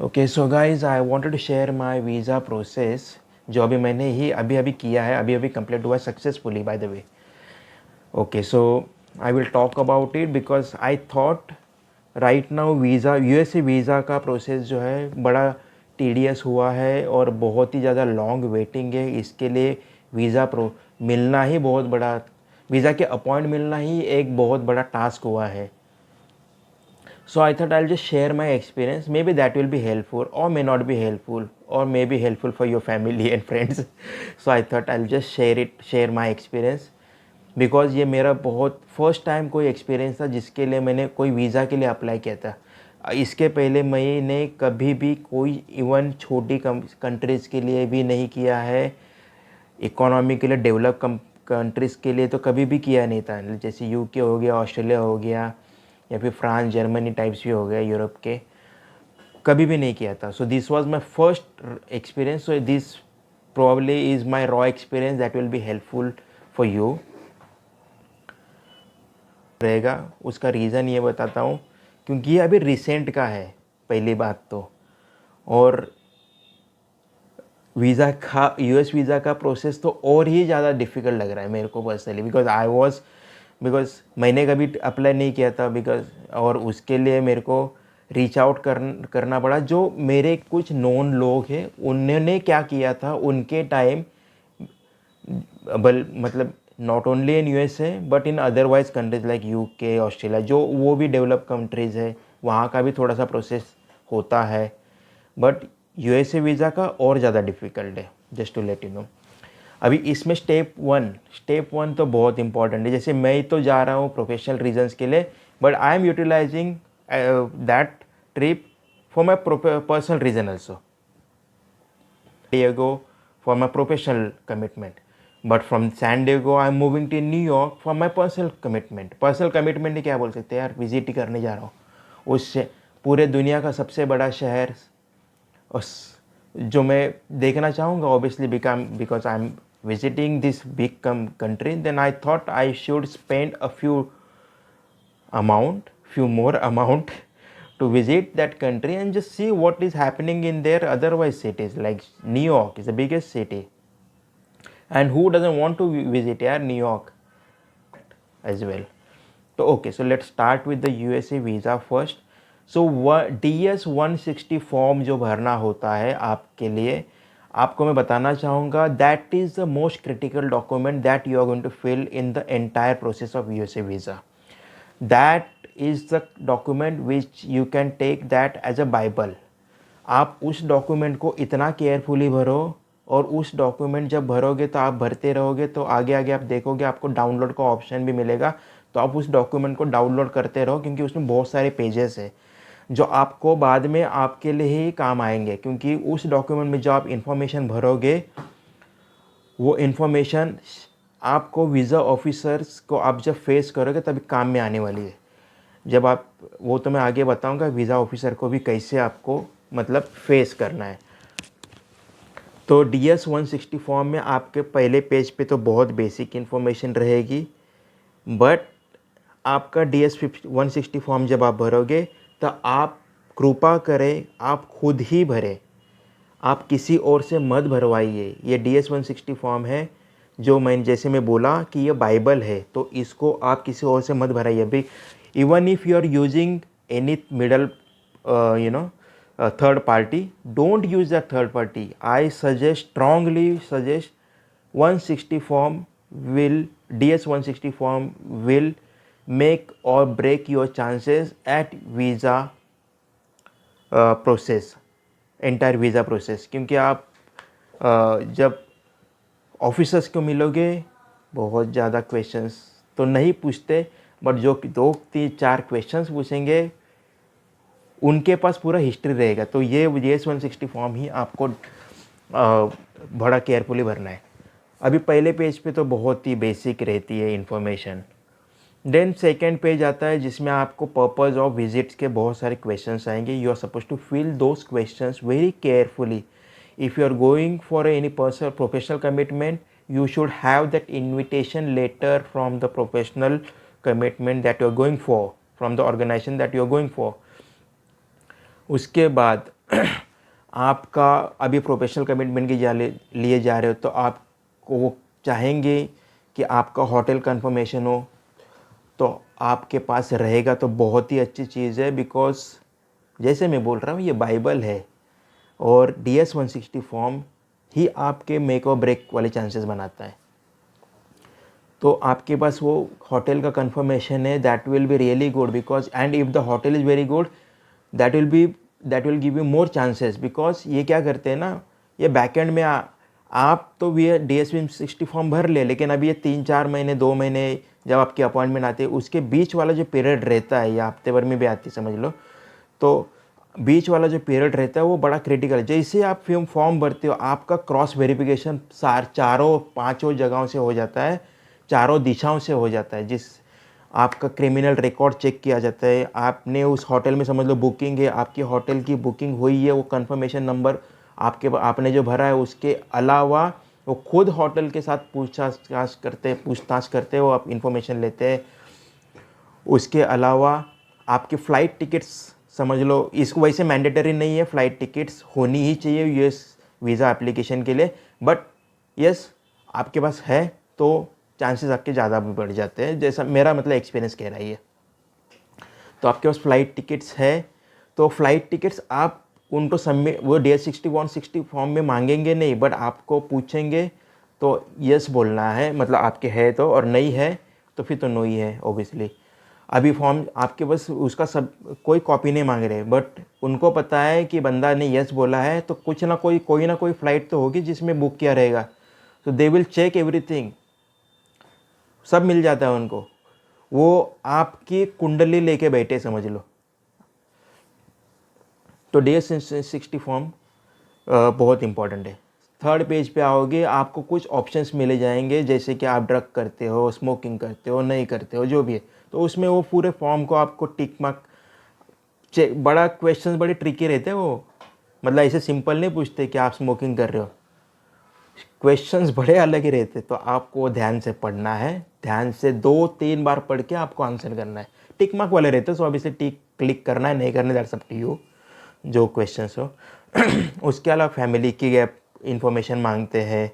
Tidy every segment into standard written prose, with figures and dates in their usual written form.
Okay so guys I wanted to share my visa process जो अभी मैंने ही अभी अभी किया है, अभी अभी कंप्लीट हुआ successfully by the way. Okay so I will talk about it because I thought right now visa USA visa का प्रोसेस जो है बड़ा टीडियस हुआ है और बहुत ही ज़्यादा लॉन्ग वेटिंग है. इसके लिए वीज़ा प्रो मिलना ही बहुत बड़ा, वीज़ा के अपॉइंट मिलना ही एक बहुत बड़ा टास्क हुआ है. So I thought I'll just share my experience. Maybe that will be helpful or may not be helpful or may be helpful for your family and friends. So I thought I'll just share my experience because ये मेरा बहुत first time कोई experience था जिसके लिए मैंने कोई visa के लिए अप्लाई किया था. इसके पहले मैंने कभी भी कोई इवन छोटी कंट्रीज़ के लिए भी नहीं किया है. इकोनॉमी के लिए डेवलप कंट्रीज़ के लिए तो कभी भी किया नहीं था. जैसे यूके हो गया, ऑस्ट्रेलिया हो गया या फिर फ्रांस जर्मनी टाइप्स भी हो गए यूरोप के, कभी भी नहीं किया था. So this was my first experience. So this probably is my raw experience that will be helpful for you रहेगा. उसका रीज़न ये बताता हूँ क्योंकि ये अभी रिसेंट का है पहली बात तो. और वीज़ा का यूएस वीज़ा का प्रोसेस तो और ही ज़्यादा डिफ़िकल्ट लग रहा है मेरे को पर्सनली बिकॉज मैंने कभी अप्लाई नहीं किया था बिकॉज और उसके लिए मेरे को रीच आउट करना पड़ा. जो मेरे कुछ नोन लोग हैं उन्होंने क्या किया था उनके टाइम, मतलब not only in USA but in otherwise countries like UK Australia, जो वो भी डेवलप कंट्रीज़ है, वहाँ का भी थोड़ा सा प्रोसेस होता है. बट यूएसए वीज़ा का और ज़्यादा डिफ़िकल्ट है. Just to let you know, अभी इसमें स्टेप वन तो बहुत इंपॉर्टेंट है. जैसे मैं तो जा रहा हूँ प्रोफेशनल रीजंस के लिए, but I am utilising that trip for my personal reason also. Diego for my professional commitment, but from San Diego I am moving to New York for my personal commitment. Personal commitment ही क्या बोल सकते हैं यार, visit ही करने जा रहा हूँ उससे पूरे दुनिया का सबसे बड़ा शहर उस जो मैं देखना चाहूँगा obviously because I am visiting this big country. Then I thought I should spend few more amount to visit that country and just see what is happening in their otherwise cities. Like New York is the biggest city, and who doesn't want to visit New York as well. So okay, so let's start with the USA visa first. So DS-160 form जो भरना होता है आपके लिए, आपको मैं बताना चाहूँगा that is the most critical document that you are going to fill in the entire process of USA visa. That is the document which you can take that as a Bible. आप उस document को इतना carefully भरो और उस document जब भरोगे तो आप भरते रहोगे तो आगे आगे आप देखोगे आपको डाउनलोड का ऑप्शन भी मिलेगा. तो आप उस डॉक्यूमेंट को डाउनलोड करते रहो क्योंकि उसमें बहुत सारे पेजेस है जो आपको बाद में आपके लिए ही काम आएंगे. क्योंकि उस डॉक्यूमेंट में जो आप इंफॉर्मेशन भरोगे वो इन्फॉर्मेशन आपको वीज़ा ऑफिसर्स को आप जब फेस करोगे तभी काम में आने वाली है. जब आप वो तो मैं आगे बताऊंगा वीज़ा ऑफिसर को भी कैसे आपको मतलब फेस करना है. तो DS-160 फॉर्म में आपके पहले पेज पे तो बहुत बेसिक इन्फॉर्मेशन रहेगी, बट आपका DS-160 फॉर्म जब आप भरोगे तो आप कृपा करें आप खुद ही भरें, आप किसी और से मत भरवाइए. ये DS-160 फॉर्म है जो जैसे मैं बोला कि ये बाइबल है, तो इसको आप किसी और से मत भराइए. अभी even if you are using any middle third party, don't use that third party. I strongly suggest 160 form will DS-160 form will make or break your chances at visa process, entire visa process. क्योंकि आप जब officers को मिलोगे बहुत ज़्यादा questions तो नहीं पूछते, बट जो 2-3-4 क्वेश्चंस पूछेंगे उनके पास पूरा हिस्ट्री रहेगा. तो ये DS-160 फॉर्म ही आपको बड़ा केयरफुली भरना है. अभी पहले पेज पे तो बहुत ही बेसिक रहती है इन्फॉर्मेशन. देन सेकेंड पेज आता है जिसमें आपको पर्पज़ ऑफ विजिट्स के बहुत सारे क्वेश्चंस आएंगे. You are suppose to fill those questions very carefully. If you are going for any personal professional commitment you should have that invitation letter from the professional commitment that you are going for, from the organization that you are going for. उसके बाद आपका अभी professional commitment के लिए जा रहे हो, तो आपको वो चाहेंगे कि आपका होटल कंफर्मेशन हो, तो आपके पास रहेगा तो बहुत ही अच्छी चीज़ है। बिकॉज जैसे मैं बोल रहा हूँ, ये बाइबल है और DS-160 फॉर्म ही आपके मेक और ब्रेक वाले चांसेस बनाता है। तो आपके पास वो होटल का कंफर्मेशन है, that will be really good. Because and if the hotel is very good, that will give you more chances. Because ये क्या करते हैं ना, ये बैकएंड में आप तो भी DS-160 फॉर्म भर ले, लेकिन अभी ये 3-4 महीने 2 महीने जब आपकी अपॉइंटमेंट आती है, उसके बीच वाला जो पीरियड रहता है, या हफ्ते भर में भी आती समझ लो, तो बीच वाला जो पीरियड रहता है वो बड़ा क्रिटिकल है। जैसे आप फॉर्म भरते हो, आपका क्रॉस वेरिफिकेशन चारों पांचों जगहों से हो जाता है, चारों दिशाओं से हो जाता है। जिस आपका क्रिमिनल रिकॉर्ड चेक किया जाता है, आपने उस होटल में समझ लो बुकिंग है, आपकी होटल की बुकिंग हुई है, वो कंफर्मेशन नंबर आपने जो भरा है, उसके अलावा वो खुद होटल के साथ पूछताछ करते वो आप इंफॉर्मेशन लेते हैं। उसके अलावा आपकी फ़्लाइट टिकट्स समझ लो, इसको वैसे मैंडेटरी नहीं है, फ़्लाइट टिकट्स होनी ही चाहिए यूएस वीज़ा एप्लीकेशन के लिए, बट यस आपके पास है तो चांसेस आपके ज़्यादा भी बढ़ जाते हैं, जैसा मेरा मतलब एक्सपीरियंस कह रहा है ये। तो आपके पास फ़्लाइट टिकट्स है, तो फ़्लाइट टिकट्स आप उनको सबमिट, वो DS-160 फॉर्म में मांगेंगे नहीं, बट आपको पूछेंगे तो यस बोलना है, मतलब आपके है तो, और नहीं है तो फिर तो नो ही है ओबियसली। अभी फॉर्म आपके बस उसका सब कोई कॉपी नहीं मांग रहे, बट उनको पता है कि बंदा ने यस बोला है, तो कुछ ना कोई फ़्लाइट तो होगी जिसमें बुक किया रहेगा, तो दे विल चेक एवरीथिंग, सब मिल जाता है उनको। वो आपकी कुंडली लेके बैठे समझ लो। तो DS-160 फॉर्म बहुत इंपॉर्टेंट है। थर्ड पेज पे आओगे, आपको कुछ ऑप्शंस मिले जाएंगे, जैसे कि आप ड्रग करते हो, स्मोकिंग करते हो, नहीं करते हो, जो भी है, तो उसमें वो पूरे फॉर्म को आपको टिक मार्क चेक। बड़ा क्वेश्चंस बड़े ट्रिकी रहते हैं वो, मतलब ऐसे सिंपल नहीं पूछते कि आप स्मोकिंग कर रहे हो, क्वेश्चंस बड़े अलग ही रहते। तो आपको ध्यान से पढ़ना है, ध्यान से 2-3 बार पढ़ के आपको आंसर करना है। टिक मार्क वाले रहते हैं, सो ऑब्वियसली टिक क्लिक करना है, नहीं करना दैट्स अप टू यू, जो क्वेश्चंस हो। उसके अलावा फैमिली की गैप इंफॉर्मेशन मांगते हैं,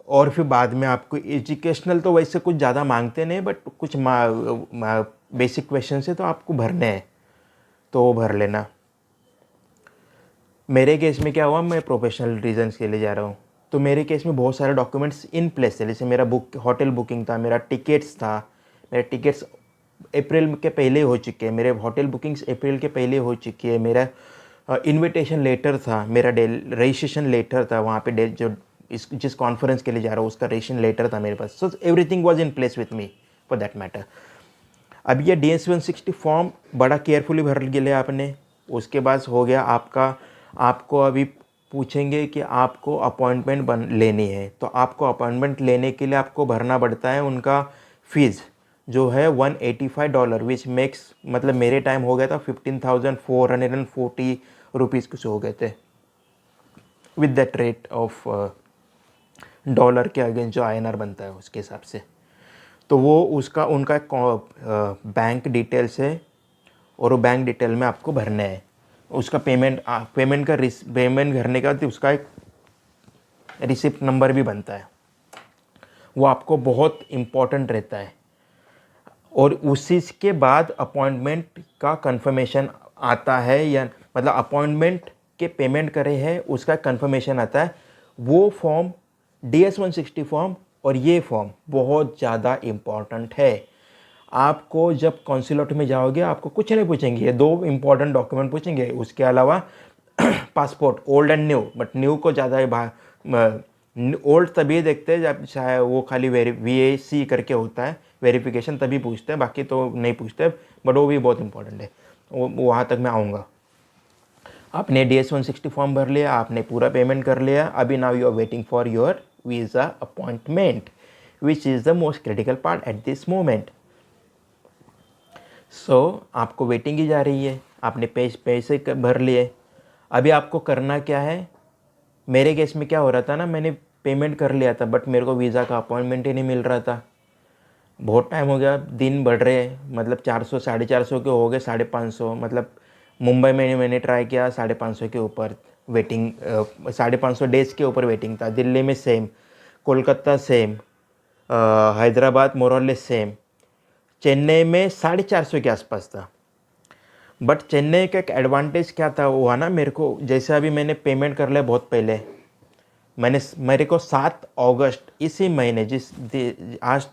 और फिर बाद में आपको एजुकेशनल तो वैसे कुछ ज़्यादा मांगते नहीं, बट कुछ बेसिक क्वेश्चन है तो आपको भरने हैं, तो वो भर लेना। मेरे केस में क्या हुआ, मैं प्रोफेशनल रीजंस के लिए जा रहा हूँ, तो मेरे केस में बहुत सारे डॉक्यूमेंट्स इन प्लेस थे। जैसे मेरा होटल बुकिंग था, मेरा टिकट्स था, मेरे टिकट्स अप्रैल के पहले हो चुके हैं, मेरे होटल बुकिंग्स अप्रैल के पहले हो चुकी है, मेरा इनविटेशन लेटर था, मेरा रजिस्ट्रेशन लेटर था, वहाँ पे जिस कॉन्फ्रेंस के लिए जा रहा हूँ उसका रजिस्ट्रेशन लेटर था मेरे पास। So everything was in place with me for that matter. अब ये DS-160 फॉर्म बड़ा केयरफुली भर लिया आपने, उसके बाद हो गया आपका। आपको अभी पूछेंगे कि आपको अपॉइंटमेंट लेनी है, तो आपको अपॉइंटमेंट लेने के लिए आपको भरना पड़ता है उनका फ़ीस, जो है $185, विच मेक्स, मतलब मेरे टाइम हो गया था 15,440 रुपीज़ कुछ हो गए थे, with that rate of dollar के अगेंस्ट जो INR बनता है उसके हिसाब से। तो वो उनका बैंक डिटेल्स है, और वो बैंक डिटेल में आपको भरना है। उसका पेमेंट भरने का उसका एक रिसिप्ट नंबर भी बनता है, वो आपको बहुत इम्पोर्टेंट रहता है। और उसी के बाद अपॉइंटमेंट का कंफर्मेशन आता है, या मतलब अपॉइंटमेंट के पेमेंट करे हैं उसका कंफर्मेशन आता है। वो फॉर्म DS-160 फॉर्म और ये फॉर्म बहुत ज़्यादा इम्पॉर्टेंट है। आपको जब कॉन्सुलेट में जाओगे आपको कुछ नहीं पूछेंगे, ये 2 इंपॉर्टेंट डॉक्यूमेंट पूछेंगे, उसके अलावा passport, old and new, but new को ज़्यादा ओल्ड तभी देखते हैं जब चाहे वो खाली VAC करके होता है वेरिफिकेशन, तभी पूछते हैं, बाकी तो नहीं पूछते, बट वो भी बहुत इंपॉर्टेंट है, वहाँ तक मैं आऊँगा। आपने DS-160 फॉर्म भर लिया, आपने पूरा पेमेंट कर लिया, अभी now you are waiting for your visa appointment, which is the most critical part at this moment. So आपको वेटिंग ही जा रही है, आपने पैसे भर लिए, अभी आपको करना क्या है। मेरे केस में क्या हो रहा था ना, मैंने पेमेंट कर लिया था, बट मेरे को वीज़ा का अपॉइंटमेंट ही नहीं मिल रहा था। बहुत टाइम हो गया, दिन बढ़ रहे, मतलब 400 450 के हो गए 550, मतलब मुंबई में मैंने ट्राई किया 550 के ऊपर वेटिंग, 550 डेज़ के ऊपर वेटिंग था। दिल्ली में same, Kolkata same, Hyderabad more or less same, Chennai में 450 के आसपास था। बट चेन्नई का एक एडवांटेज क्या था हुआ ना मेरे को, जैसे अभी मैंने पेमेंट कर लिया बहुत पहले, मेरे को 7 अगस्त इसी महीने, आज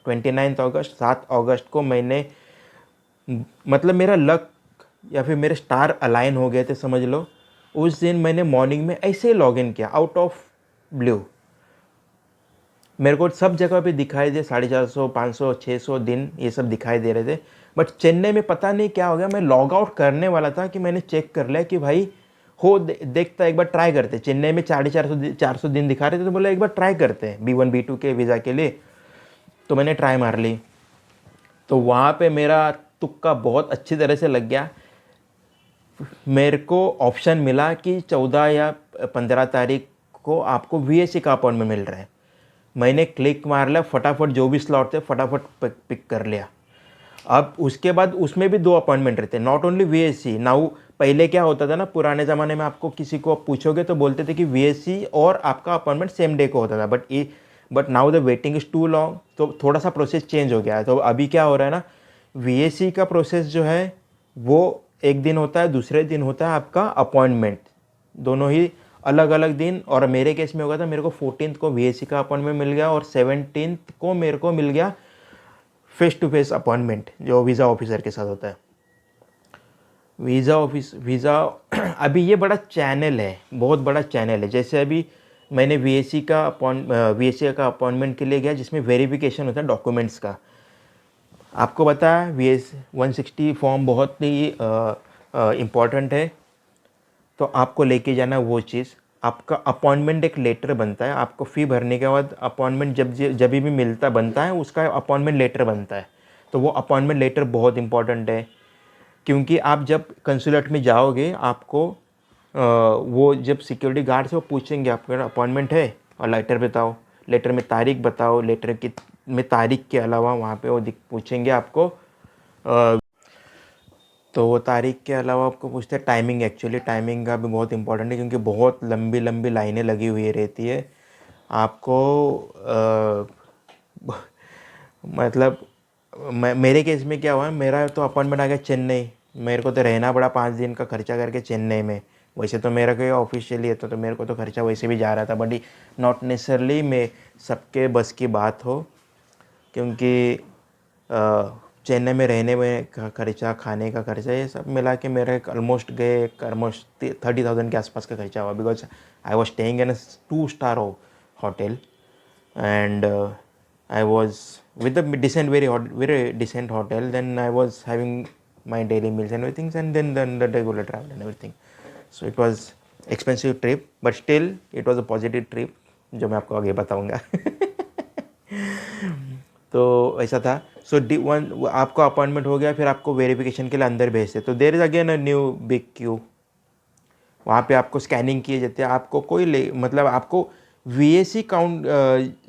29 अगस्त, 7 अगस्त को मैंने, मतलब मेरा लक या फिर मेरे स्टार अलाइन हो गए थे समझ लो। उस दिन मैंने मॉर्निंग में ऐसे ही लॉग इन किया आउट ऑफ ब्लू। मेरे को सब जगह पे दिखाई दे 450, 500, 600 दिन ये सब दिखाई दे रहे थे। बट चेन्नई में पता नहीं क्या हो गया, मैं लॉग आउट करने वाला था कि मैंने चेक कर लिया कि भाई देखता एक बार ट्राई करते। चेन्नई में 450 दिन दिखा रहे थे, तो बोला एक बार ट्राई करते हैं B1 B2 के वीज़ा के लिए। तो मैंने ट्राई मार ली, तो वहाँ पे मेरा तुक्का बहुत अच्छी तरह से लग गया। मेरे को ऑप्शन मिला कि 14 या 15 तारीख को आपको VAC का अपॉइंटमेंट मिल रहा है। मैंने क्लिक मार लिया, फटाफट जो भी स्लॉट थे फटाफट पिक कर लिया। अब उसके बाद उसमें भी 2 अपॉइंटमेंट रहते, नॉट ओनली VAC। नाउ पहले क्या होता था ना, पुराने ज़माने में आपको किसी को पूछोगे तो बोलते थे कि VAC और आपका अपॉइंटमेंट सेम डे को होता था। But now the waiting is too long, तो थोड़ा सा प्रोसेस चेंज हो गया है। तो अभी क्या हो रहा है ना, VAC का प्रोसेस जो है वो एक दिन होता है, दूसरे दिन होता है आपका अपॉइंटमेंट, दोनों ही अलग अलग दिन। और मेरे केस में होगा था, मेरे को 14 को VAC का अपॉइंटमेंट मिल गया और 17 को मेरे को मिल गया फेस टू फेस अपॉइंटमेंट, जो वीज़ा ऑफिसर के साथ होता है। वीज़ा अभी ये बड़ा चैनल है, बहुत बड़ा चैनल है। जैसे अभी मैंने VAC का अपॉइंटमेंट के लिए गया, जिसमें वेरिफिकेशन होता है डॉक्यूमेंट्स का। आपको पता है VAC 160 फॉर्म बहुत ही इम्पॉर्टेंट है, तो आपको लेके जाना वो चीज़। आपका अपॉइंटमेंट एक लेटर बनता है, आपको फ़ी भरने के बाद अपॉइंटमेंट जब भी बनता है उसका अपॉइंटमेंट लेटर बनता है। तो वो अपॉइंटमेंट लेटर बहुत इंपॉर्टेंट है, क्योंकि आप जब कंसुलेट में जाओगे आपको वो जब सिक्योरिटी गार्ड से वो पूछेंगे आपका अपॉइंटमेंट है और लेटर बताओ, लेटर में तारीख बताओ, लेटर की में तारीख के अलावा वहाँ पे वो पूछेंगे आपको, तो वो तारीख के अलावा आपको पूछते हैं टाइमिंग। एक्चुअली टाइमिंग का भी बहुत इंपॉर्टेंट है, क्योंकि बहुत लंबी लंबी लाइनें लगी हुई रहती है आपको। मतलब मेरे केस में क्या हुआ, मेरा तो अपॉइंटमेंट आ गया चेन्नई, मेरे को तो रहना पड़ा 5 दिन का खर्चा करके चेन्नई में। वैसे तो मेरा कोई ऑफिशियली है तो मेरे को तो खर्चा वैसे भी जा रहा था, बट नॉट नेसेसरली मैं सबके बस की बात हो, क्योंकि चेन्नई में रहने में का खर्चा, खाने का खर्चा, ये सब मिला के मेरे ऑलमोस्ट 30,000 के आसपास का खर्चा हुआ। Because I was staying in 2-स्टार hotel and I was with a very decent hotel. Then I was having my daily meals and everything, and then the regular travel and everything. So it was expensive trip, but still it was a positive trip, जो मैं आपको आगे बताऊंगा। तो ऐसा था। सो आपका appointment हो गया, फिर आपको वेरिफिकेशन के लिए अंदर भेजते, तो there is again a new big queue. वहाँ पे आपको स्कैनिंग किए जाते हैं, आपको मतलब आपको VAC काउंट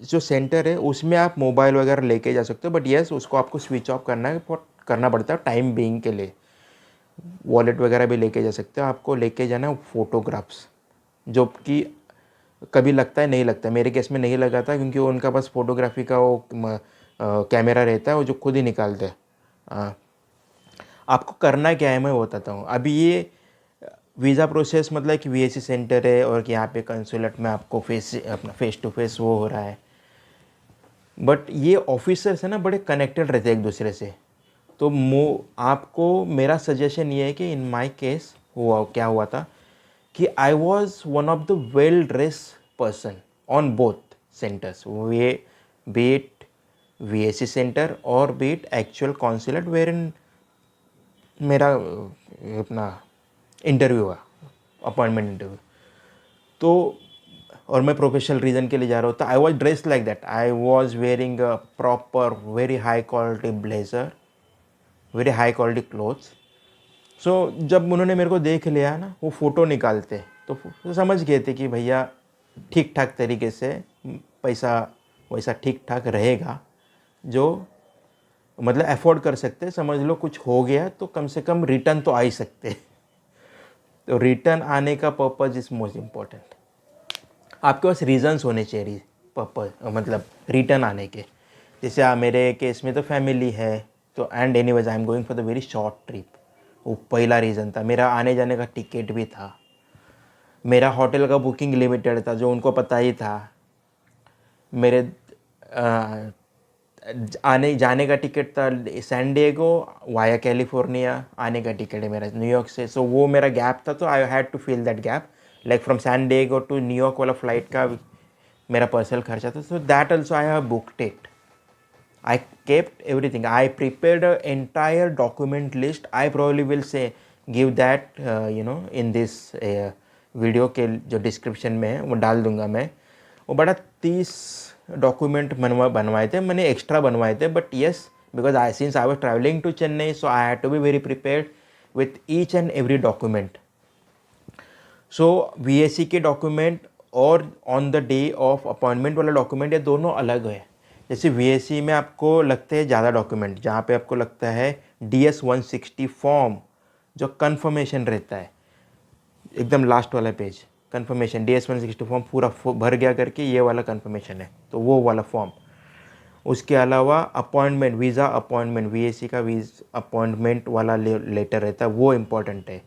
जो सेंटर है उसमें आप मोबाइल वगैरह लेके जा सकते हो, बट येस उसको आपको स्विच ऑफ करना पड़ता है टाइम बीइंग के लिए। वॉलेट वगैरह भी लेके जा सकते हो, आपको लेके जाना है फ़ोटोग्राफ्स, जो कि कभी लगता है नहीं लगता। मेरे केस में नहीं लगा था, क्योंकि उनका बस फोटोग्राफी का वो कैमरा रहता है, वो जो खुद ही निकालते हैं। आपको करना क्या है मैं बताता हूँ। अभी ये वीज़ा प्रोसेस मतलब कि VAC सेंटर है और कि यहाँ पे कंसुलेट में आपको फेस टू फेस वो हो रहा है, बट ये ऑफिसर्स है ना बड़े कनेक्टेड रहते हैं एक दूसरे से। तो आपको मेरा सजेशन ये है कि इन माय केस क्या हुआ था कि I was one of the well dress person on both centres, be it VAC centre और be it actual consulate where in मेरा अपना इंटरव्यू हुआ, अपॉइंटमेंट इंटरव्यू। तो और मैं प्रोफेशनल रीज़न के लिए जा रहा हूँ, तो I was dress like that. I was wearing a proper very high quality blazer, very high quality clothes. So जब उन्होंने मेरे को देख लिया ना, वो फ़ोटो निकालते तो समझ गए थे कि भैया ठीक ठाक तरीके से पैसा वैसा ठीक ठाक रहेगा, जो मतलब अफोर्ड कर सकते, समझ लो कुछ हो गया तो कम से कम रिटर्न तो आ ही सकते। तो रिटर्न आने का पर्पज़ इज़ मोस्ट इम्पॉर्टेंट। आपके पास रीजंस होने चाहिए पर्पज़, मतलब रिटर्न आने के। जैसे मेरे केस में तो फैमिली है, तो and anyways I am going for the very short trip, वो पहला रीज़न था। मेरा आने जाने का टिकट भी था, मेरा होटल का बुकिंग लिमिटेड था जो उनको पता ही था। मेरे आने जाने का टिकट था सैन डिएगो वाया कैलिफोर्निया, आने का टिकट है मेरा न्यूयॉर्क से। सो वो मेरा गैप था, तो I had to fill that gap, like from San Diego to New York वाला फ्लाइट का मेरा पर्सनल खर्चा था। So that also I have booked it. I kept everything. I prepared an entire document list. I probably will say give that in this video के जो description में है वो डाल दूंगा मैं। वो बड़ा 30 डॉक्यूमेंट बनवाए थे मैंने, एक्स्ट्रा बनवाए थे, but yes because since I was travelling to Chennai, so I had to be very prepared with each and every document. So VAC के डॉक्यूमेंट और on the day of appointment वाला डॉक्यूमेंट, ये दोनों अलग है। जैसे VAC में आपको लगते हैं ज़्यादा डॉक्यूमेंट, जहाँ पे आपको लगता है DS-160 फॉर्म, जो कन्फर्मेशन रहता है, एकदम लास्ट वाला पेज कन्फर्मेशन, DS-160 फॉर्म पूरा भर गया करके ये वाला कन्फर्मेशन है, तो वो वाला फॉर्म। उसके अलावा अपॉइंटमेंट, वीज़ा अपॉइंटमेंट, VAC का अपॉइंटमेंट वाला लेटर रहता है, वो इम्पॉर्टेंट है।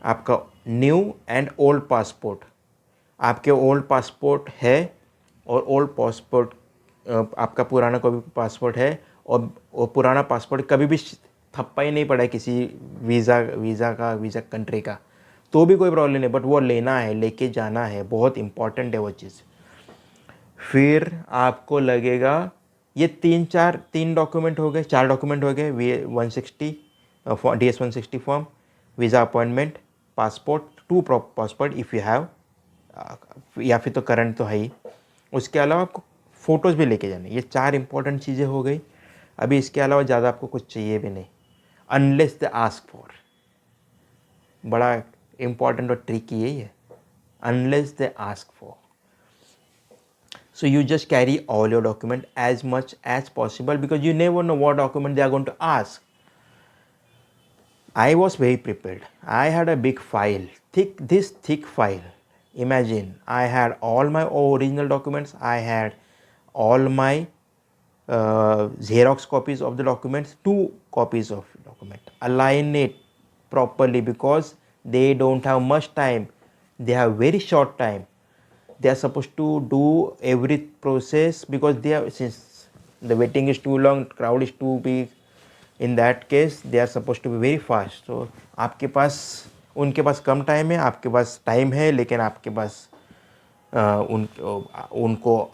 आपका न्यू एंड ओल्ड पासपोर्ट, आपके ओल्ड पासपोर्ट है और ओल्ड पासपोर्ट आपका पुराना कोई भी पासपोर्ट है और पुराना पासपोर्ट कभी भी थप्पा ही नहीं पड़ा है किसी वीज़ा कंट्री का, तो भी कोई प्रॉब्लम नहीं, बट वो लेना है, लेके जाना है, बहुत इंपॉर्टेंट है वो चीज़। फिर आपको लगेगा ये तीन डॉक्यूमेंट हो गए, 4 डॉक्यूमेंट हो गए, DS-160 form, visa appointment, passport, 2 passport if you have, या फिर तो करंट तो है ही। उसके अलावा आपको फ़ोटोज़ भी लेके जाने, ये 4 इंपॉर्टेंट चीज़ें हो गई। अभी इसके अलावा ज़्यादा आपको कुछ चाहिए भी नहीं, अनलेस दे आस्क फॉर। बड़ा इंपॉर्टेंट और ट्रिकी यही है, unless they ask for. So you just carry all your document as much as possible because you never know what document they are going to ask. I was very prepared. I had a big file, thick file. Imagine, I had all my original documents. I had all my Xerox copies of the documents, 2 copies of document. Align it properly because they don't have much time. They have very short time. They are supposed to do every process because since the waiting is too long, crowd is too big, in that case they are supposed to be very fast. So आपके पास, उनके पास कम time है, आपके पास time है, लेकिन आपके पास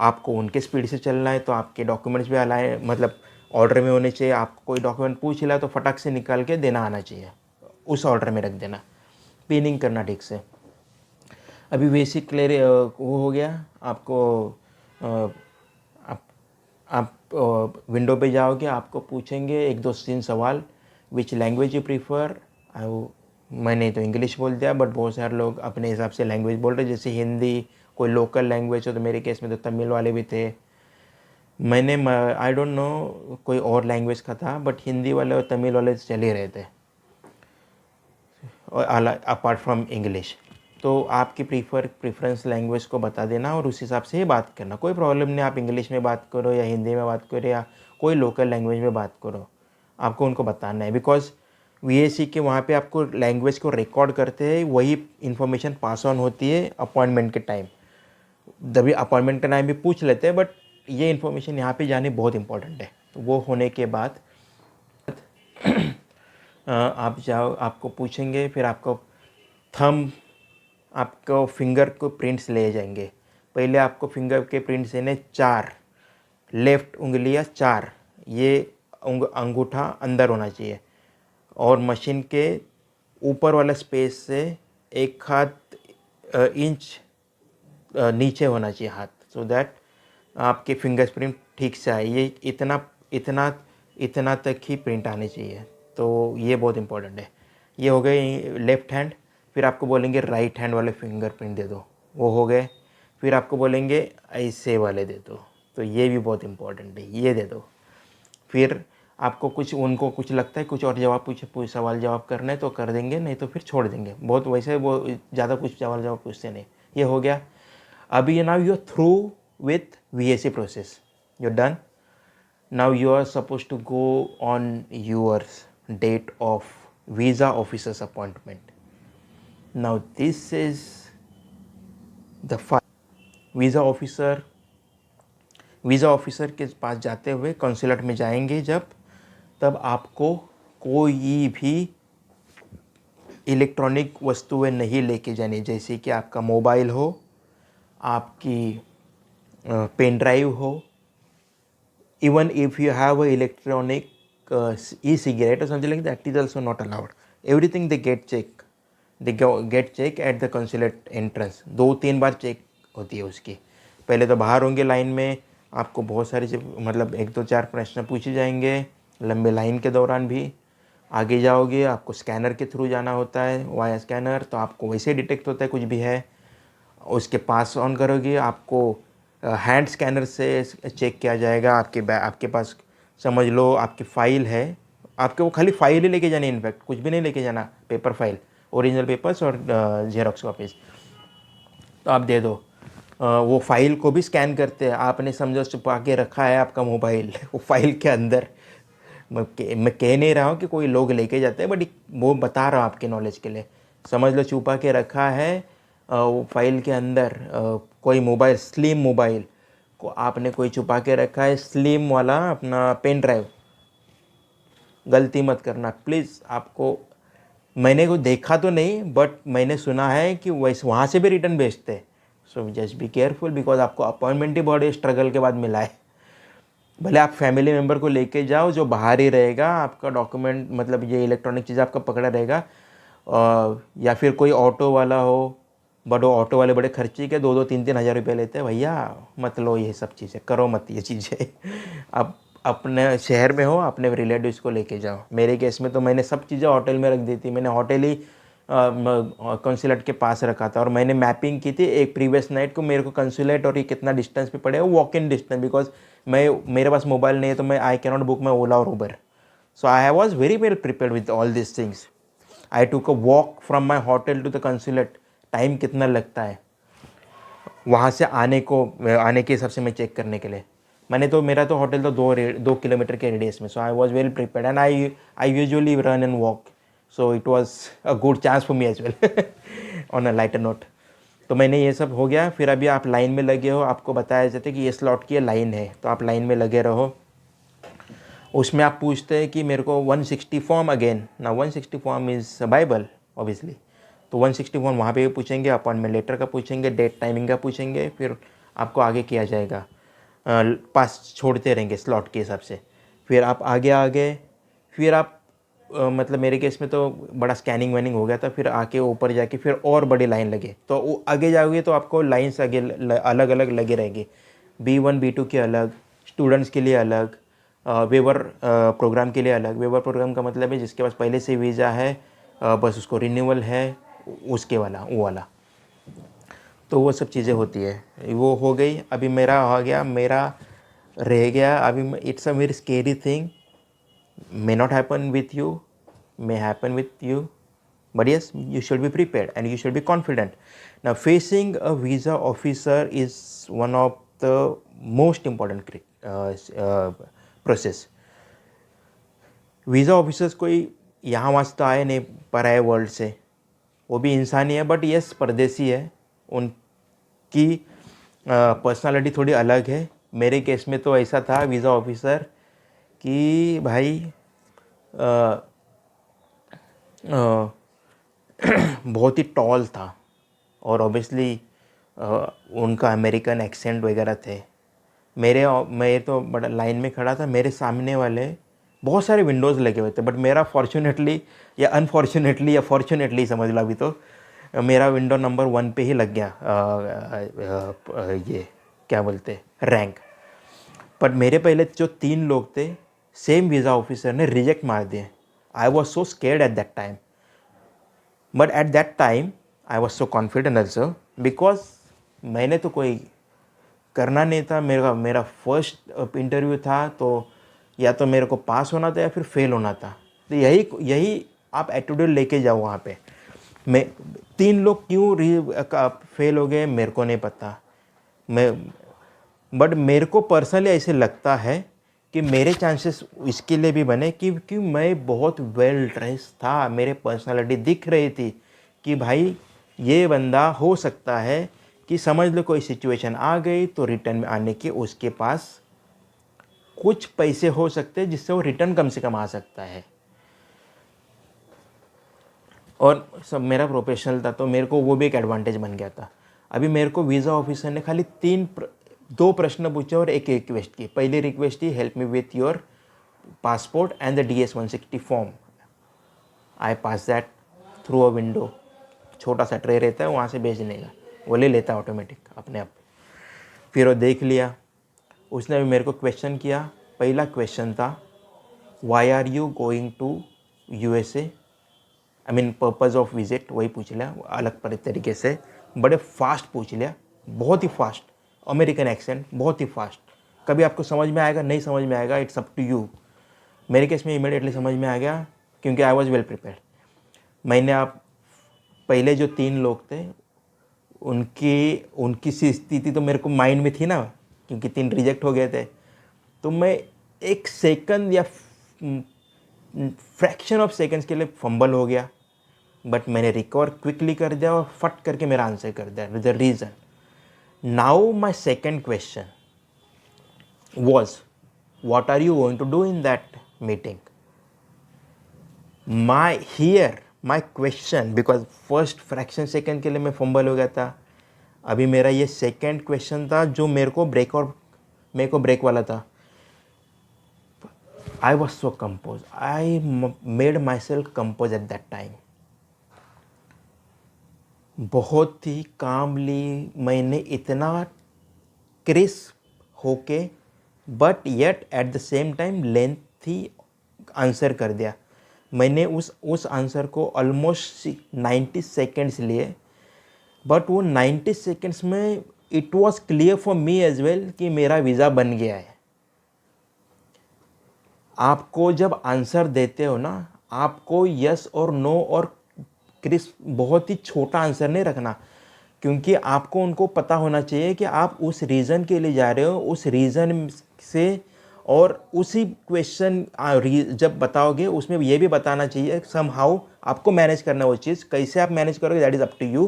आपको उनके speed से चलना है, तो आपके डॉक्यूमेंट्स भी अलाइन, मतलब ऑर्डर में होने चाहिए। आपको कोई डॉक्यूमेंट पूछ लिया तो फटाक से निकाल के देना आना चाहिए, उस ऑर्डर में रख देना, पिनिंग करना ठीक से। अभी बेसिक क्लियर वो हो गया आपको। आप विंडो पे जाओगे, आपको पूछेंगे 1-2-3 सवाल, विच लैंग्वेज यू प्रीफर। मैंने तो इंग्लिश बोल दिया, बट बहुत सारे लोग अपने हिसाब से लैंग्वेज बोल रहे, जैसे हिंदी, कोई लोकल लैंग्वेज हो, तो मेरे केस में तो तमिल वाले भी थे। मैंने आई डोंट नो कोई और लैंग्वेज का था, बट हिंदी वाले और तमिल वाले चल ही रहे थे, और अपार्ट फ्रॉम इंग्लिश। तो आपकी प्रीफरेंस लैंग्वेज को बता देना और उस हिसाब से ही बात करना, कोई प्रॉब्लम नहीं। आप इंग्लिश में बात करो या हिंदी में बात करो या कोई लोकल लैंग्वेज में बात करो, आपको उनको बताना है। बिकॉज VAC के वहाँ पे आपको लैंग्वेज को रिकॉर्ड करते हैं, वही इन्फॉर्मेशन पास ऑन होती है अपॉइंटमेंट के टाइम। तभी अपॉइंटमेंट का टाइम भी पूछ लेते हैं, बट ये इन्फॉर्मेशन यहाँ पे जानी बहुत इंपॉर्टेंट है। तो वो होने के बाद आप जाओ, आपको पूछेंगे, फिर आपको फिंगर को प्रिंट्स ले जाएंगे। पहले आपको फिंगर के प्रिंट्स लेने 4, लेफ्ट उंगलियां 4, ये अंगूठा अंदर होना चाहिए, और मशीन के ऊपर वाला स्पेस से 1 इंच नीचे होना चाहिए हाथ, सो दैट आपके फिंगरप्रिंट ठीक से आए। ये इतना तक ही प्रिंट आने चाहिए, तो ये बहुत इंपॉर्टेंट है। ये हो गए लेफ़्ट हैंड। फिर आपको बोलेंगे राइट हैंड वाले फिंगरप्रिंट दे दो, वो हो गए। फिर आपको बोलेंगे ऐसे वाले दे दो, तो ये भी बहुत इंपॉर्टेंट है, ये दे दो। फिर आपको कुछ उनको कुछ लगता है कुछ और जवाब पूछ सवाल जवाब करना है तो कर देंगे, नहीं तो फिर छोड़ देंगे। बहुत वैसे वो ज़्यादा कुछ सवाल जवाब पूछते नहीं। ये हो गया। अभी ये now you are through with VAC process, you done. Now you are suppose to go on your date of visa officers appointment. Now this is the visa officer के पास जाते हुए कॉन्सुलेट में जाएंगे जब, तब आपको कोई भी इलेक्ट्रॉनिक वस्तुएं नहीं लेके जानी, जैसे कि आपका मोबाइल हो, आपकी पेन ड्राइव हो, even if you have a electronic e-cigarette or something like that is also not allowed. Everything they get check at the consulate entrance. 2-3 बार चेक होती है उसकी। पहले तो बाहर होंगे लाइन में, आपको बहुत सारे मतलब 1-2-4 प्रश्न पूछे जाएंगे लंबे लाइन के दौरान भी। आगे जाओगे आपको स्कैनर के थ्रू जाना होता है, वाया स्कैनर, तो आपको वैसे डिटेक्ट होता है कुछ भी है। उसके पास ऑन करोगे आपको हैंड स्कैनर से चेक किया जाएगा। आपके पास समझ लो आपकी फ़ाइल है, आपके वो खाली फ़ाइल ही लेके जानी, इनफैक्ट कुछ भी नहीं लेके जाना, पेपर फाइल, ओरिजिनल पेपर्स और जेरोक्स कॉपीज़, तो आप दे दो। वो फाइल को भी स्कैन करते हैं। आपने समझो छुपा के रखा है आपका मोबाइल वो फाइल के अंदर। मैं कह नहीं रहा हूँ कि कोई लोग लेके जाते हैं, बट वो बता रहा हूँ आपके नॉलेज के लिए। समझ लो छुपा के रखा है वो फाइल के अंदर कोई मोबाइल, स्लिम मोबाइल को आपने कोई छुपा के रखा है, स्लिम वाला अपना पेन ड्राइव, गलती मत करना प्लीज़। आपको मैंने को देखा तो नहीं, बट मैंने सुना है कि वैसे वहाँ से भी रिटर्न भेजते हैं। So just be careful, because आपको अपॉइंटमेंट ही बड़े स्ट्रगल के बाद मिला है। भले आप फैमिली मेम्बर को लेके जाओ जो बाहर ही रहेगा, आपका डॉक्यूमेंट मतलब ये इलेक्ट्रॉनिक चीज़ आपका पकड़ा रहेगा, या फिर कोई ऑटो वाला हो, बट वो ऑटो वाले बड़े खर्ची के 2-3 हज़ार रुपये लेते हैं। भैया मत लो ये सब चीज़ें, करो मत ये चीज़ें। आप अपने शहर में हो, अपने रिलेटिव्स को लेके जाओ। मेरे केस में तो मैंने सब चीज़ें होटल में रख दी थी। मैंने होटल ही कंसुलेट के पास रखा था, और मैंने मैपिंग की थी एक प्रीवियस नाइट को, मेरे को कंसुलेट और ये कितना डिस्टेंस पे पड़ेगा, वॉक इन डिस्टेंस, बिकॉज मेरे पास मोबाइल नहीं है तो मैं I can not book my Ola और Uber. So I was very well prepared with all this things. I took a walk from my hotel to the consulate. Time कितना लगता है वहाँ से आने के हिसाब से मैं चेक करने के लिए। मेरा तो होटल तो 2 किलोमीटर के रेडियस में। So I was well prepared and I usually run and walk, so it was a good chance for me as well on a lighter note. तो मैंने ये सब हो गया। फिर अभी आप लाइन में लगे हो, आपको बताया जाता है कि ये स्लॉट की लाइन है, तो आप लाइन में लगे रहो। उसमें आप पूछते हैं कि मेरे को 160 फॉर्म अगेन ना, 160 फॉर्म इज़ बाइबल ऑब्वियसली। तो 160 फॉर्म वहाँ पे पूछेंगे, अपॉइंटमेंट लेटर का पूछेंगे, डेट टाइमिंग का पूछेंगे, फिर आपको आगे किया जाएगा। पास छोड़ते रहेंगे स्लॉट के हिसाब से। फिर आप आगे फिर आप मतलब मेरे केस में तो बड़ा स्कैनिंग वैनिंग हो गया था। फिर आके ऊपर जाके फिर और बड़ी लाइन लगे, तो वो आगे जाओगे तो आपको लाइन्स आगे अलग अलग लगे रहेंगे। B1 B2 के अलग, स्टूडेंट्स के लिए अलग, वेवर प्रोग्राम के लिए अलग। वेवर प्रोग्राम का मतलब है जिसके पास पहले से वीज़ा है, बस उसको रिन्यूअल है, उसके वाला वो वाला। तो वो सब चीज़ें होती है। वो हो गई, अभी मेरा हो गया, मेरा रह गया अभी। It's a very scary thing, may not happen with you, may happen with you, but yes, you should be prepared and you should be confident. Now facing a visa officer is one of the most important process. Visa officers कोई यहाँ वहाँ से तो आए नहीं पराए world से, वो भी इंसान ही है, बट यस परदेसी है। उनकी पर्सनालिटी थोड़ी अलग है। मेरे केस में तो ऐसा था वीज़ा ऑफिसर कि भाई बहुत ही टॉल था, और ऑब्वियसली उनका अमेरिकन एक्सेंट वगैरह थे। मैं तो बड़ा लाइन में खड़ा था, मेरे सामने वाले बहुत सारे विंडोज़ लगे हुए थे, बट मेरा फॉर्चुनेटली या अनफॉर्चुनेटली या फॉर्चुनेटली समझ लो, अभी तो मेरा विंडो नंबर 1 पे ही लग गया ये क्या बोलते रैंक। पर मेरे पहले जो 3 लोग थे, सेम वीज़ा ऑफिसर ने रिजेक्ट मार दिए। आई was so scared eight that time, but at that time I was so confident also, because मैंने तो कोई करना नहीं था। मेरा फर्स्ट इंटरव्यू था, तो या तो मेरे को पास होना था या फिर फेल होना था। तो यही आप एटीट्यूड लेके जाओ वहाँ पे। मैं 3 लोग क्यों फेल हो गए मेरे को नहीं पता, बट मेरे को पर्सनली ऐसे लगता है कि मेरे चांसेस इसके लिए भी बने क्योंकि मैं बहुत वेल ड्रेस था, मेरे पर्सनालिटी दिख रही थी कि भाई ये बंदा हो सकता है कि समझ लो कोई सिचुएशन आ गई तो रिटर्न में आने के उसके पास कुछ पैसे हो सकते हैं जिससे वो रिटर्न कम से कम आ सकता है। और सब मेरा प्रोफेशनल था तो मेरे को वो भी एक एडवांटेज बन गया था। अभी मेरे को वीज़ा ऑफिसर ने खाली 2 प्रश्न पूछे और एक रिक्वेस्ट की। पहली रिक्वेस्ट थी help me with your passport and the DS-160 form. I pass that through a window, छोटा सा ट्रे रहता है वहाँ से भेजने का, वो ले लेता है ऑटोमेटिक अपने आप। फिर वो देख लिया, उसने भी मेरे को क्वेश्चन किया। पहला क्वेश्चन था why are you going to USA, I mean purpose of visit, वही पूछ लिया अलग तरीके से, बड़े फास्ट पूछ लिया, बहुत ही फास्ट, अमेरिकन एक्सेंट, बहुत ही फास्ट। कभी आपको समझ में आएगा, नहीं समझ में आएगा, इट्स अप टू यू। मेरे केस में इमीडिएटली समझ में आ गया क्योंकि आई वॉज वेल प्रिपेयर्ड। मैंने आप पहले जो 3 लोग थे उनकी सी स्थिति तो मेरे को माइंड में थी ना, क्योंकि 3 रिजेक्ट हो गए थे। तो मैं 1 सेकंड या फ्रैक्शन ऑफ सेकंड्स के लिए फंबल हो गया, बट मैंने रिकवर क्विकली कर दिया और फट करके मेरा आंसर कर दिया with the reason. Now my second question was what are you going to do in that meeting? My question, because first fraction second के लिए मैं फंबल हो गया था, अभी मेरा ये सेकेंड क्वेश्चन था जो मेरे को ब्रेक वाला था। I was so composed. I made myself composed at that time. बहुत ही कामली मैंने इतना क्रिस्प होके but yet at the same time lengthy answer कर दिया। मैंने उस आंसर को ऑलमोस्ट 90 सेकेंड्स लिए, बट वो 90 सेकेंड्स में it was clear for me as well कि मेरा वीज़ा बन गया है। आपको जब आंसर देते हो ना, आपको यस और नो और क्रिस्प बहुत ही छोटा आंसर नहीं रखना, क्योंकि आपको उनको पता होना चाहिए कि आप उस रीज़न के लिए जा रहे हो, उस रीज़न से, और उसी क्वेश्चन जब बताओगे उसमें ये भी बताना चाहिए समहाउ आपको मैनेज करना है वो चीज़। कैसे आप मैनेज करोगे that is up to you,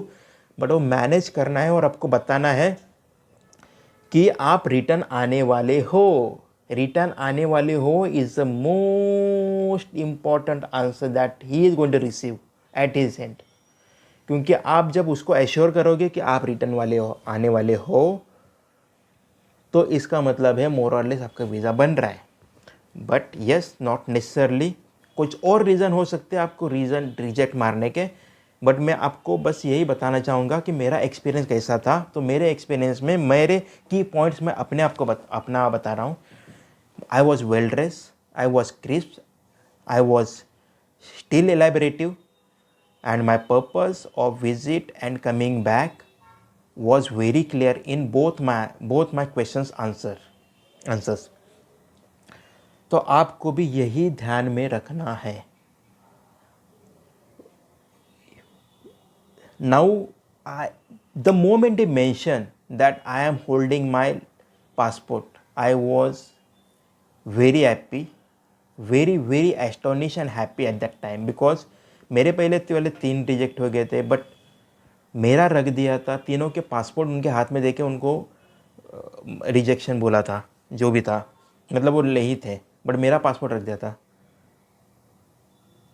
but वो मैनेज करना है और आपको बताना है कि आप रिटर्न आने वाले हो। रिटर्न आने वाले हो is the most important answer that he is going to receive at his end. क्योंकि आप जब उसको एश्योर करोगे कि आप रिटर्न वाले हो, आने वाले हो, तो इसका मतलब है मोर और लेस आपका वीज़ा बन रहा है। बट यस, नॉट नेसेसरली, कुछ और रीज़न हो सकते हैं आपको रीज़न रिजेक्ट मारने के, बट मैं आपको बस यही बताना चाहूँगा कि मेरा एक्सपीरियंस कैसा था। तो मेरे एक्सपीरियंस में मेरे की पॉइंट्स मैं अपने आप को अपना बता रहा हूँ। I was well dress, I was crisp, I was still elaborative, and my purpose of visit and coming back was very clear in both my questions answers। तो आपको भी यही ध्यान में रखना है। Now the moment he mentioned that I am holding my passport, I was very happy, very astonished and happy at that time, because मेरे पहले वाले 3 रिजेक्ट हो गए थे, बट मेरा रख दिया था। तीनों के पासपोर्ट उनके हाथ में देके उनको रिजेक्शन बोला था, जो भी था, मतलब वो ले ही थे, बट मेरा पासपोर्ट रख दिया था।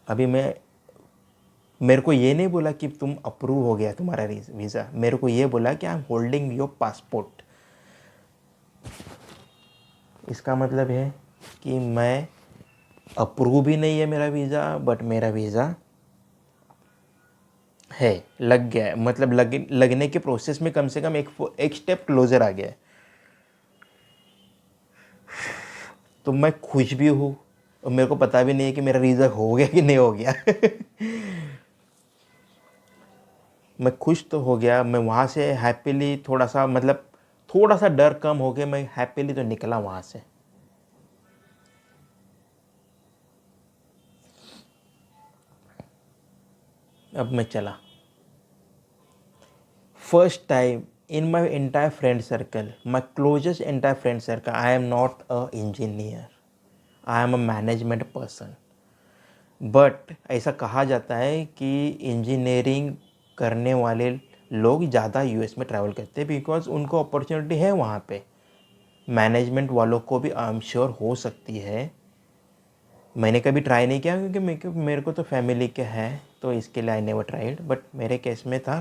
अभी मेरे को ये नहीं बोला कि तुम अप्रूव हो गया तुम्हारा वीज़ा, मेरे को ये बोला कि I am holding your passport. इसका मतलब है कि मैं अप्रूव भी नहीं है मेरा वीज़ा, बट मेरा वीज़ा है, लग गया है, मतलब लगने के प्रोसेस में कम से कम एक स्टेप क्लोजर आ गया है। तो मैं खुश भी हूँ और मेरे को पता भी नहीं है कि मेरा वीज़ा हो गया कि नहीं हो गया। मैं खुश तो हो गया, मैं वहाँ से हैप्पीली थोड़ा सा डर कम हो गया, मैं हैप्पीली तो निकला वहाँ से। अब मैं चला। First time in my entire friend circle, my closest entire friend circle, I am not a engineer, I am a management person. But ऐसा कहा जाता है कि इंजीनियरिंग करने वाले लोग ज़्यादा यूएस में ट्रैवल करते हैं बिकॉज उनको अपॉर्चुनिटी है वहाँ पे। मैनेजमेंट वालों को भी आई एम श्योर हो सकती है। मैंने कभी ट्राई नहीं किया क्योंकि मेरे को तो फैमिली के है, तो इसके लिए आई नेवर ट्राइड। बट मेरे केस में था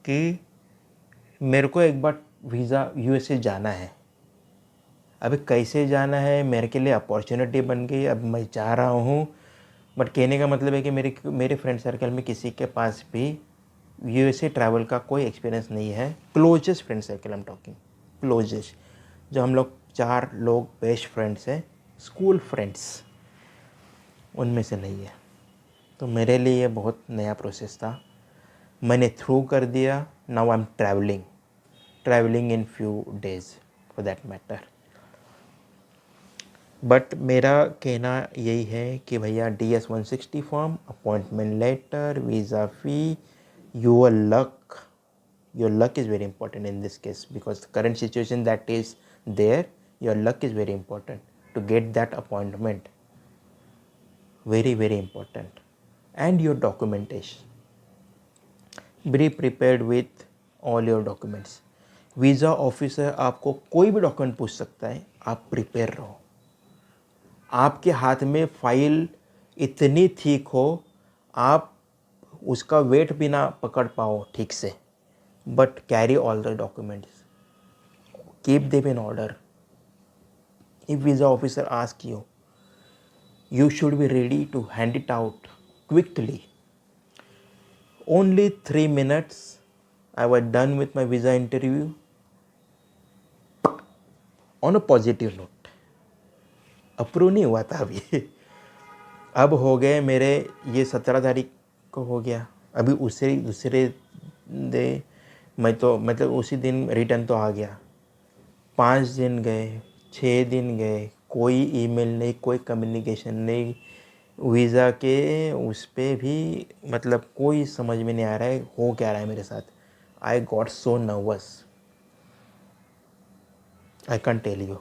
कि मेरे को एक बार वीज़ा यूएसए जाना है। अभी कैसे जाना है, मेरे के लिए अपॉर्चुनिटी बन गई, अब मैं जा रहा हूँ। बट कहने का मतलब है कि मेरे फ्रेंड सर्कल में किसी के पास भी यूएसए ट्रैवल का कोई एक्सपीरियंस नहीं है। Closest friend circle I am talking, closest, जो हम लोग 4 लोग बेस्ट फ्रेंड्स हैं, स्कूल फ्रेंड्स, उनमें से नहीं है। तो मेरे लिए ये बहुत नया प्रोसेस था। मैंने थ्रू कर दिया। Now I am travelling in few days for that matter. But मेरा कहना यही है कि भैया DS-160 form, appointment letter, visa fee, your luck is very important in this case because current situation that is there, your luck is very important to get that appointment, very very important. And your documentation, be prepared with all your documents. Visa officer आपको कोई भी document पूछ सकता है, आप prepare रहो। आपके हाथ में फाइल इतनी थिक हो, आप उसका वेट भी ना पकड़ पाओ ठीक से, but carry all the documents, keep them in order. If visa officer ask you, you should be ready to hand it out quickly. Only 3 minutes, I was done with my visa interview on a positive note. Approve नहीं हुआ था अभी अब हो गए मेरे, ये 17 तारीख को हो गया। अभी उसे दूसरे दे मैं तो मतलब उसी दिन रिटर्न तो आ गया। 5 दिन गए, 6 दिन गए, कोई ईमेल नहीं, कोई कम्युनिकेशन नहीं। वीज़ा के उस पर भी मतलब कोई समझ में नहीं आ रहा है हो क्या रहा है मेरे साथ। I got so nervous, I can tell you,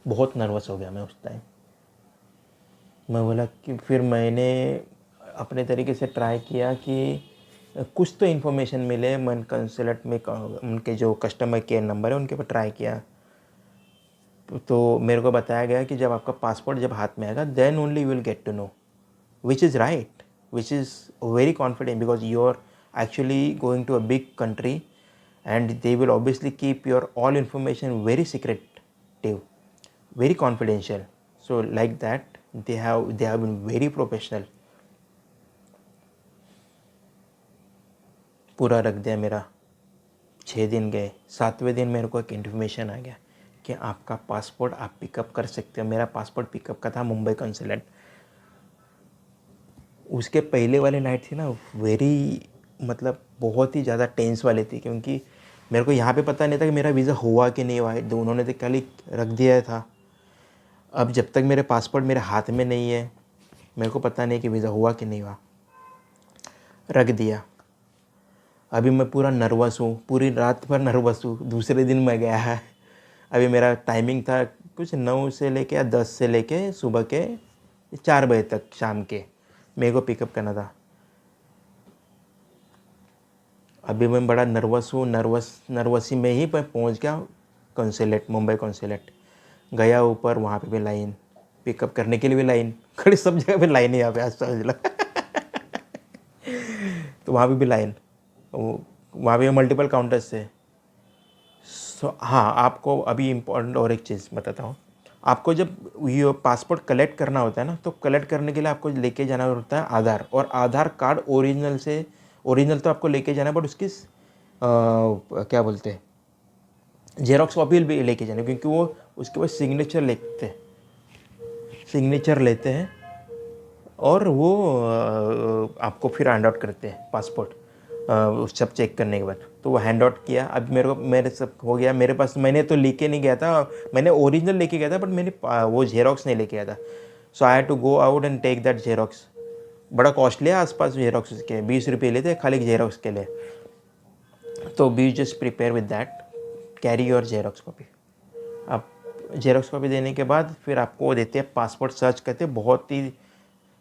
बहुत नर्वस हो गया मैं उस टाइम। मैं बोला कि फिर मैंने अपने तरीके से ट्राई किया कि कुछ तो इन्फॉर्मेशन मिले। मैं कंसुलेट में उनके जो कस्टमर केयर नंबर है उनके पर ट्राई किया, तो मेरे को बताया गया कि जब आपका पासपोर्ट जब हाथ में आएगा then only you will get to know, which is right, which is very confident because you are actually going to a big country and they will obviously keep your all information very secretive, very confidential. So like that they have been very professional. पूरा रख दिया मेरा। 6 दिन गए, 7वें दिन मेरे को एक इन्फॉर्मेशन आ गया कि आपका पासपोर्ट आप पिकअप कर सकते हो। मेरा पासपोर्ट पिकअप का था मुंबई कंसुलेट। उसके पहले वाले नाइट थी ना, वेरी मतलब बहुत ही ज़्यादा टेंस वाली थी, क्योंकि मेरे को यहाँ पे पता नहीं था कि मेरा वीज़ा हुआ कि नहीं हुआ। उन्होंने तो खाली रख दिया था। अब जब तक मेरे पासपोर्ट मेरे हाथ में नहीं है, मेरे को पता नहीं कि वीज़ा हुआ कि नहीं हुआ। रख दिया। अभी मैं पूरा नर्वस हूँ, पूरी रात भर नर्वस हूँ। दूसरे दिन मैं गया है। अभी मेरा टाइमिंग था कुछ 9 से लेके या 10 से लेके सुबह के 4 बजे तक शाम के मेरे को पिकअप करना था। अभी मैं बड़ा नर्वस हूँ, नर्वसी में ही मैं पहुँच गया कंसुलेट, मुंबई कंसुलेट। गया ऊपर, वहाँ पे भी लाइन, पिकअप करने के लिए भी लाइन, खड़ी सब जगह पे लाइन है यहाँ पे, आज समझ लो तो वहाँ पे भी लाइन, वहाँ पे मल्टीपल काउंटर्स से। हाँ, आपको अभी इम्पोर्टेंट और एक चीज़ बताता हूँ। आपको जब ये पासपोर्ट कलेक्ट करना होता है ना, तो कलेक्ट करने के लिए आपको लेके जाना होता है आधार, और आधार कार्ड ओरिजिनल तो आपको लेके जाना है, बट उसकी क्या बोलते हैं, जेरॉक्स कॉपी भी लेके जाना, क्योंकि वो उसके बाद सिग्नेचर लेते हैं और वो आपको फिर हैंड आउट करते हैं पासपोर्ट, उस सब चेक करने के बाद। तो वो हैंड आउट किया। अब मेरे सब हो गया मेरे पास। मैंने तो लेके नहीं गया था, मैंने ओरिजिनल लेके गया था, बट मैंने वो जेरॉक्स नहीं लेके गया था। So I had to go out and take that xerox. बड़ा कॉस्टली है आसपास जेरोक्स के, 20 रुपये लेते खाली जेरोक्स के लिए. तो be just prepare with that, carry your xerox copy. अब जेरोक्स कॉपी देने के बाद फिर आपको देते हैं पासपोर्ट. सर्च करते हैं, बहुत ही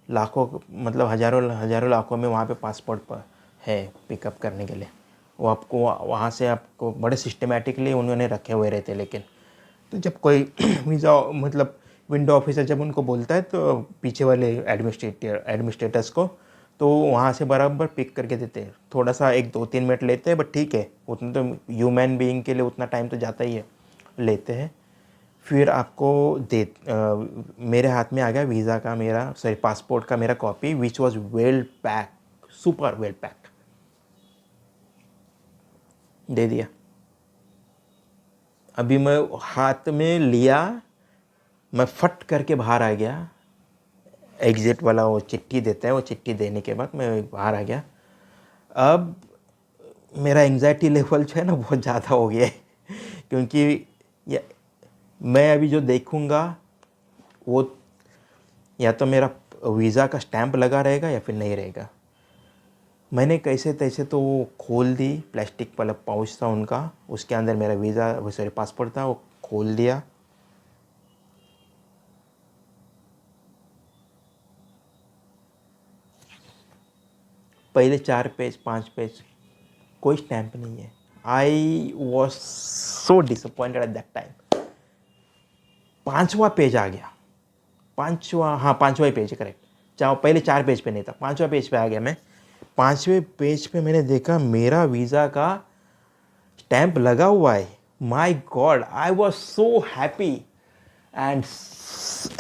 लाखों, मतलब हज़ारों लाखों में वहाँ पे पासपोर्ट पर है पिकअप करने के लिए. वो आपको वहाँ से आपको बड़े सिस्टमेटिकली उन्होंने रखे हुए रहते. लेकिन तो जब कोई वीज़ा मतलब विंडो ऑफिसर जब उनको बोलता है तो पीछे वाले एडमिनिस्ट्रेटर्स को, तो वहाँ से बराबर पिक करके देते हैं. थोड़ा सा 1-2-3 मिनट लेते हैं, बट ठीक है, उतना तो ह्यूमन बीइंग के लिए उतना टाइम तो जाता ही है, लेते हैं. फिर आपको मेरे हाथ में आ गया वीज़ा का मेरा, सॉरी पासपोर्ट का मेरा copy, which was well pack, super well pack. दे दिया. अभी मैं हाथ में लिया, मैं फट करके बाहर आ गया. एग्ज़िट वाला वो चिट्ठी देते हैं, वो चिट्ठी देने के बाद मैं बाहर आ गया. अब मेरा एंग्जाइटी लेवल जो है ना बहुत ज़्यादा हो गया है, क्योंकि मैं अभी जो देखूँगा वो या तो मेरा वीज़ा का स्टैंप लगा रहेगा या फिर नहीं रहेगा. मैंने कैसे तैसे तो वो खोल दी, प्लास्टिक वाला पाउच था उनका, उसके अंदर मेरा वीज़ा, वो सॉरी पासपोर्ट था, वो खोल दिया. पहले 4 पेज 5 पेज कोई स्टैंप नहीं है. I was so disappointed at that time. 5वां पेज आ गया. 5वां ही पेज, करेक्ट. पहले 4 पेज पे नहीं था, 5वां पेज पे आ गया मैं. 5वें पेज पे मैंने देखा मेरा वीज़ा का स्टैंप लगा हुआ है. My god, I was so happy and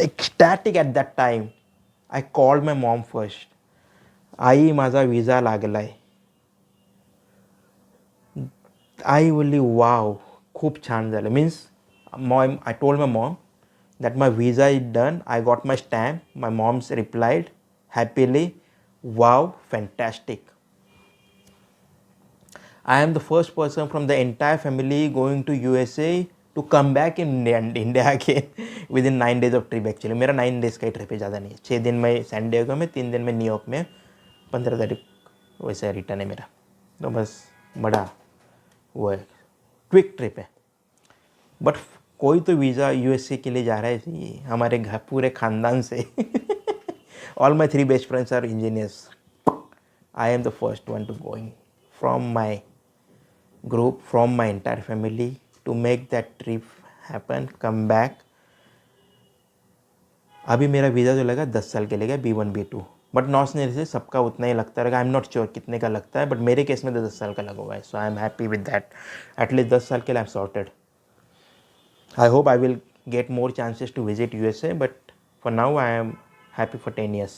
ecstatic at that time. I called my mom first. आई माझा विजा लागलाय. आई बोलली वाव, खूप छान झालं. Means mom, I told my mom that my visa is done. I got my stamp. My mom's replied happily, wow, fantastic. I am the first person from the entire family going to USA to come back in India again within 9 days of trip. Actually मेरा 9 days का ही trip है, ज़्यादा नहीं. 6 दिन में San Diego में, 3 दिन में न्यूयॉर्क में, 15 तारीख वैसे रिटर्न है मेरा. तो बस बड़ा वो है, क्विक ट्रिप है. बट कोई तो वीज़ा यूएसए के लिए जा रहा है, ये हमारे घर पूरे ख़ानदान से. All my 3 best friends are engineers. I am the first one to going from my group, from my entire family to make that trip happen, come back. अभी मेरा वीज़ा जो लगा 10 साल के लेगा, B1 B2. बट नॉर्थ से सबका उतना ही लगता रहेगा. आई एम नॉट श्योर कितने का लगता है, बट मेरे केस में तो 10 साल का लगा हुआ है. So I am happy with that. At least 10 साल के लिए I am sorted. I hope I will get more chances to visit USA, but for now I am happy for 10 years.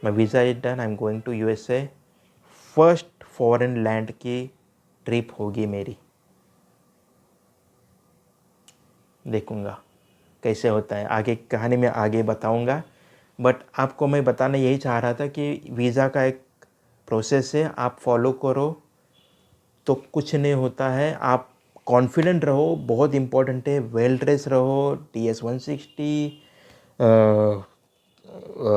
My visa is done. I'm going to USA. First foreign land की trip होगी मेरी. देखूँगा कैसे होता है, आगे कहानी में आगे बताऊँगा. बट आपको मैं बताना यही चाह रहा था कि वीज़ा का एक प्रोसेस है, आप फॉलो करो तो कुछ नहीं होता है. आप कॉन्फिडेंट रहो, बहुत इंपॉर्टेंट है. वेल ड्रेस रहो. TS-160,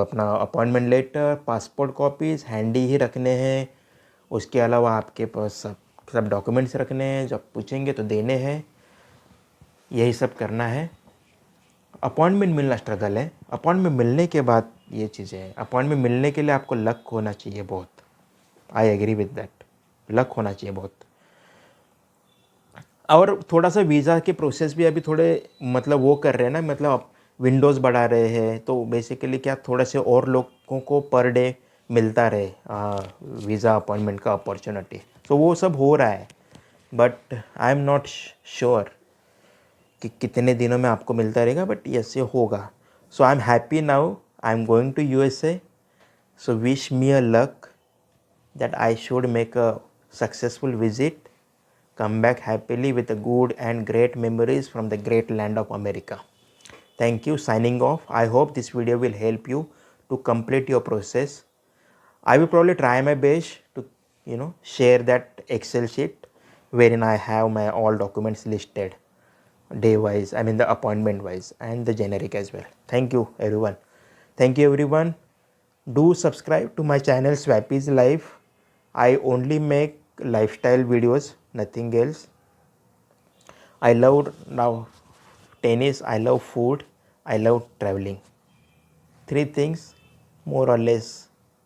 अपना appointment letter, passport copies handy ही रखने हैं. उसके अलावा आपके पास सब डॉक्यूमेंट्स रखने हैं, जब पूछेंगे तो देने हैं. यही सब करना है. अपॉइंटमेंट मिलना स्ट्रगल है. अपॉइंटमेंट मिलने के बाद ये चीज़ें हैं. अपॉइंटमेंट मिलने के लिए आपको लक होना चाहिए बहुत. I agree with that. Luck होना चाहिए बहुत. और थोड़ा सा वीज़ा के प्रोसेस भी अभी थोड़े मतलब वो कर रहे हैं ना, मतलब विंडोज़ बढ़ा रहे हैं. तो बेसिकली क्या, थोड़े से और लोगों को पर डे मिलता रहे वीज़ा अपॉइंटमेंट का अपॉर्चुनिटी. तो वो सब हो रहा है. But I am not sure कि कितने दिनों में आपको मिलता रहेगा, बट यस ये होगा. So I am happy now. I am going to USA. So wish me a luck that I should make a successful visit, come back happily with a good and great memories from the great land of America. Thank you. Signing off. I hope this video will help you to complete your process. I will probably try my best to share that Excel sheet wherein I have my all documents listed day wise, I mean the appointment wise, and the generic as well. Thank you everyone. Thank you everyone. Do subscribe to my channel Swappy's Life. I only make lifestyle videos, nothing else. I love now tennis, I love food, I love traveling. 3 things more or less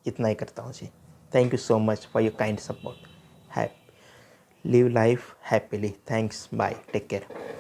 इतना ही करता हूँ जी. Thank you so much for your kind support. Live life happily. Thanks. Bye. Take care.